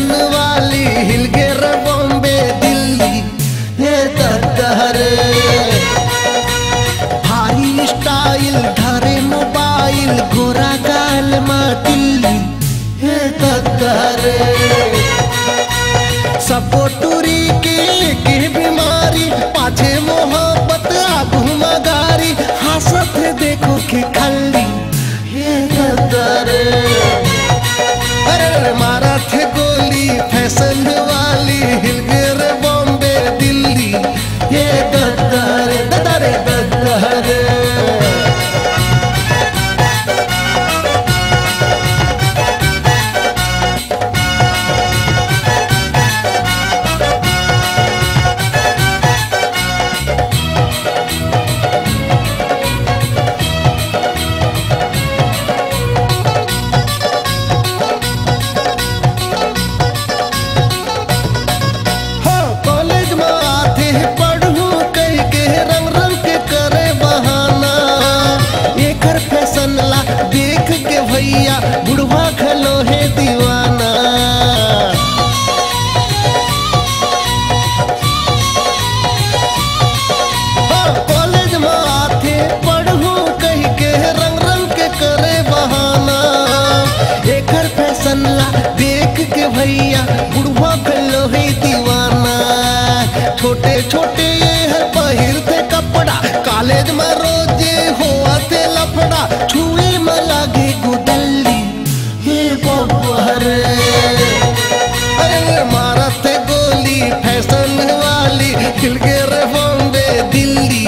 fashion वाली हिल गे रे बॉम्बे दिल्ली ये दत्तहरे भारी स्टाइल धरे मोबाइल गोरा गाल दिल्ली ये दत्तहरे सबो टूरी के बीमारी पाछे मोहब्बत आगू मगारी हंसत देखो के खल्ली ये दत्तहरे अरे मारा थे गोली फैशन वाली हिल गे रे बॉम्बे दिल्ली ये दत्तहरे दत्तहरे दत्तहरे देख के भैया बुढ़वा खलो है दीवाना कॉलेज में आते पढ़ू कह के रंग रंग के करे बहाना एकर फैशन ला देख के भैया बुढ़वा खलो है दीवाना छोटे छोटे ये पहिरते कपड़ा कॉलेज में रोजे होते लफड़ा छुए लागे गुदल्ली ये बब्बरे अरे मारा थे गोली फैशन वाली हिल गे रे बॉम्बे दिल्ली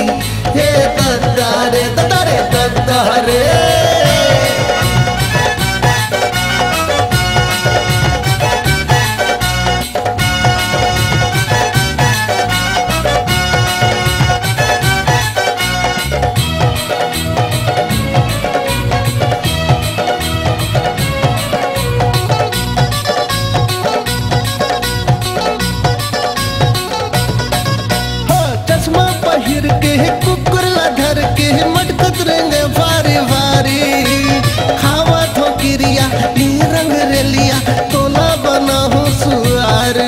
ये दत्तहरे दत्तहरे दत्तहरे पहिर के कुकुर ला धर के मटकत रंग भारी भारी खावा ठोकिरिया ये रंग रेलिया तोला बना हो सुआर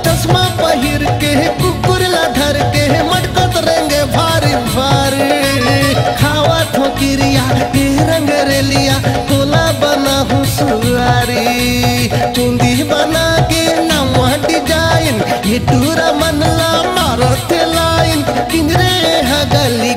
चश्मा पहिर के कुकुर ला धर के मटकत रंग भारी भारी खावा ठोकिरिया ये रंग रेलिया तोला बना हो सुआरी चुंदी बना के नवा डिजाइन ये टूरा मनला मारते लाइन किंजरे है गली